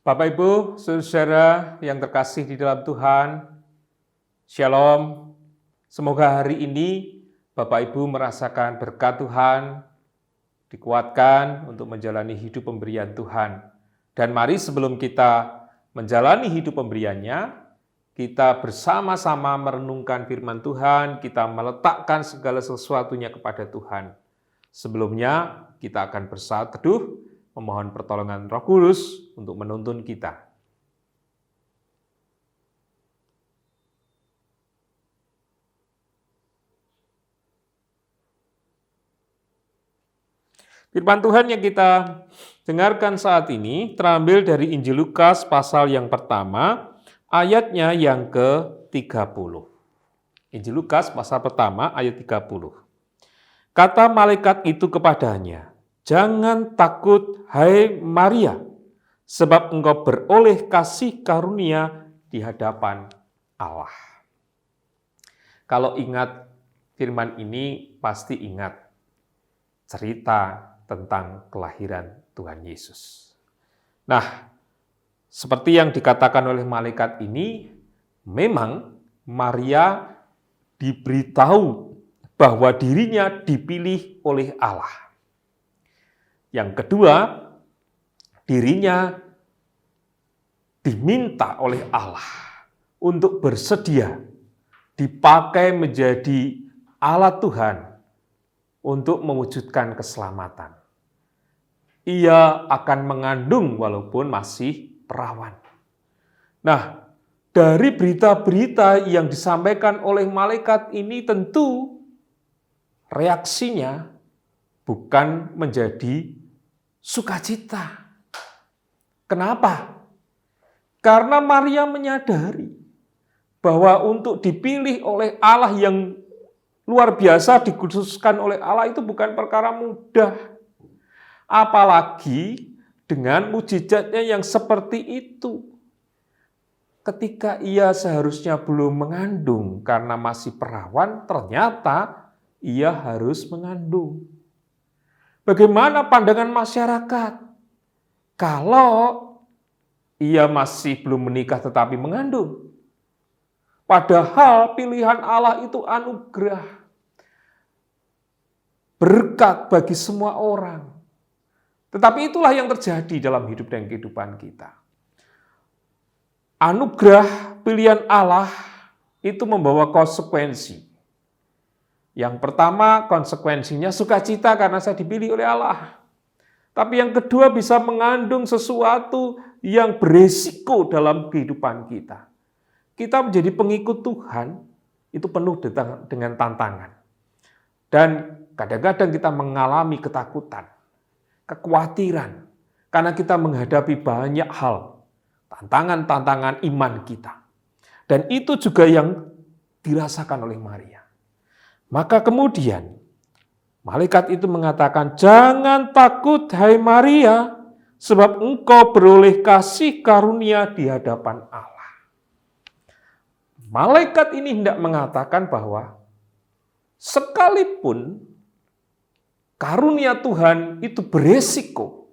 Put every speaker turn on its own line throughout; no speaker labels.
Bapak Ibu, saudara yang terkasih di dalam Tuhan, Shalom. Semoga hari ini Bapak Ibu merasakan berkat Tuhan, dikuatkan untuk menjalani hidup pemberian Tuhan. Dan mari sebelum kita menjalani hidup pemberiannya, kita bersama-sama merenungkan firman Tuhan, kita meletakkan segala sesuatunya kepada Tuhan. Sebelumnya, kita akan bersaat teduh, memohon pertolongan Roh Kudus untuk menuntun kita. Firman Tuhan yang kita dengarkan saat ini terambil dari Injil Lukas pasal yang pertama, ayatnya yang ke-30. Injil Lukas pasal pertama ayat 30. Kata malaikat itu kepadanya, "Jangan takut, hai Maria, sebab engkau beroleh kasih karunia di hadapan Allah." Kalau ingat firman ini, pasti ingat cerita tentang kelahiran Tuhan Yesus. Nah, seperti yang dikatakan oleh malaikat ini, memang Maria diberitahu bahwa dirinya dipilih oleh Allah. Yang kedua, dirinya diminta oleh Allah untuk bersedia dipakai menjadi alat Tuhan untuk mewujudkan keselamatan. Ia akan mengandung walaupun masih perawan. Nah, dari berita-berita yang disampaikan oleh malaikat ini tentu reaksinya bukan menjadi sukacita. Kenapa? Karena Maria menyadari bahwa untuk dipilih oleh Allah yang luar biasa, dikhususkan oleh Allah itu bukan perkara mudah. Apalagi dengan mujizatnya yang seperti itu. Ketika ia seharusnya belum mengandung karena masih perawan, ternyata ia harus mengandung. Bagaimana pandangan masyarakat? Kalau ia masih belum menikah tetapi mengandung. Padahal pilihan Allah itu anugerah. Berkat bagi semua orang. Tetapi itulah yang terjadi dalam hidup dan kehidupan kita. Anugerah pilihan Allah itu membawa konsekuensi. Yang pertama, konsekuensinya sukacita karena saya dipilih oleh Allah. Tapi yang kedua, bisa mengandung sesuatu yang beresiko dalam kehidupan kita. Kita menjadi pengikut Tuhan, itu penuh dengan tantangan. Dan kadang-kadang kita mengalami ketakutan, kekhawatiran, karena kita menghadapi banyak hal, tantangan-tantangan iman kita. Dan itu juga yang dirasakan oleh Maria. Maka kemudian, malaikat itu mengatakan, "Jangan takut, hai Maria, sebab engkau beroleh kasih karunia di hadapan Allah." Malaikat ini hendak mengatakan bahwa sekalipun karunia Tuhan itu beresiko,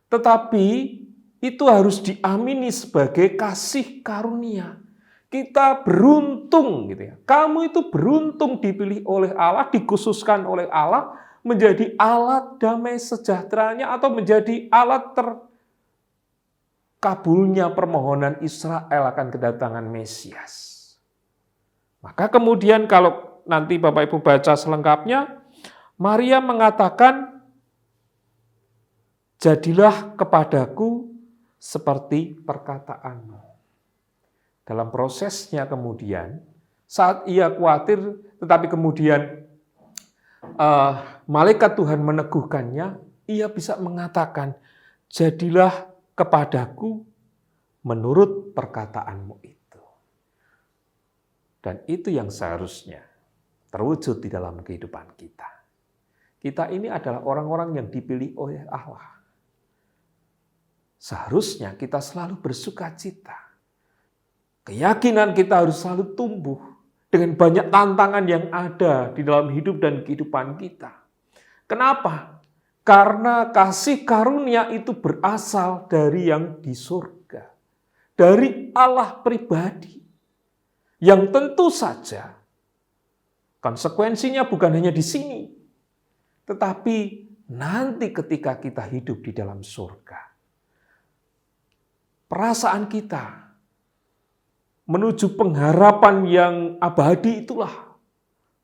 tetapi itu harus diamini sebagai kasih karunia. Kita beruntung gitu ya. Kamu itu beruntung dipilih oleh Allah, dikhususkan oleh Allah menjadi alat damai sejahteranya atau menjadi alat terkabulnya permohonan Israel akan kedatangan Mesias. Maka kemudian kalau nanti Bapak Ibu baca selengkapnya, Maria mengatakan, "Jadilah kepadaku seperti perkataanmu." Dalam prosesnya kemudian, saat ia khawatir, tetapi kemudian malaikat Tuhan meneguhkannya, ia bisa mengatakan, "Jadilah kepadaku menurut perkataanmu itu." Dan itu yang seharusnya terwujud di dalam kehidupan kita. Kita ini adalah orang-orang yang dipilih oleh Allah. Seharusnya kita selalu bersukacita. Keyakinan kita harus selalu tumbuh dengan banyak tantangan yang ada di dalam hidup dan kehidupan kita. Kenapa? Karena kasih karunia itu berasal dari yang di surga. dari Allah pribadi, yang tentu saja konsekuensinya bukan hanya di sini, tetapi nanti ketika kita hidup di dalam surga. Perasaan kita menuju pengharapan yang abadi itulah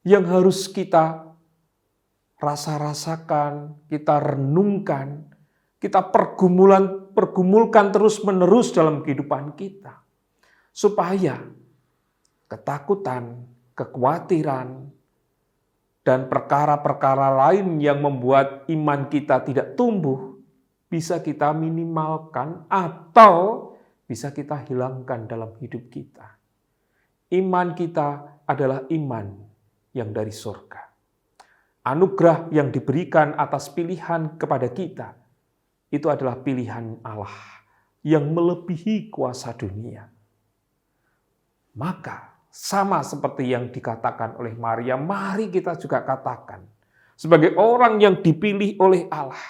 yang harus kita rasa-rasakan, kita renungkan, kita pergumulkan terus-menerus dalam kehidupan kita. Supaya ketakutan, kekhawatiran, dan perkara-perkara lain yang membuat iman kita tidak tumbuh, bisa kita minimalkan atau bisa kita hilangkan dalam hidup kita. Iman kita adalah iman yang dari surga. Anugerah yang diberikan atas pilihan kepada kita, itu adalah pilihan Allah yang melebihi kuasa dunia. Maka sama seperti yang dikatakan oleh Maria, mari kita juga katakan sebagai orang yang dipilih oleh Allah.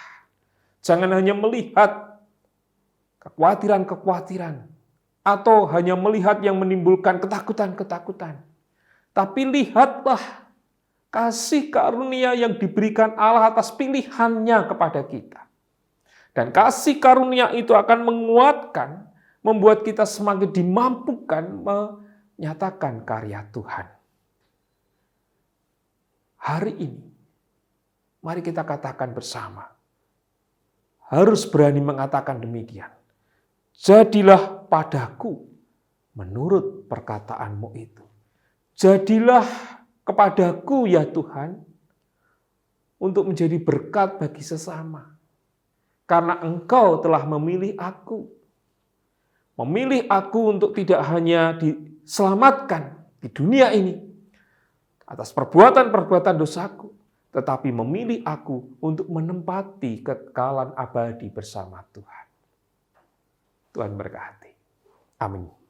Jangan hanya melihat kekhawatiran-kekhawatiran atau hanya melihat yang menimbulkan ketakutan-ketakutan. Tapi lihatlah kasih karunia yang diberikan Allah atas pilihannya kepada kita. Dan kasih karunia itu akan menguatkan, membuat kita semakin dimampukan menyatakan karya Tuhan. Hari ini, mari kita katakan bersama. Harus berani mengatakan demikian. Jadilah padaku menurut perkataanmu itu. Jadilah kepadaku ya Tuhan, untuk menjadi berkat bagi sesama. Karena Engkau telah memilih aku. Memilih aku untuk tidak hanya diselamatkan di dunia ini atas perbuatan-perbuatan dosaku, tetapi memilih aku untuk menempati kekekalan abadi bersama Tuhan. Tuhan berkati. Amin.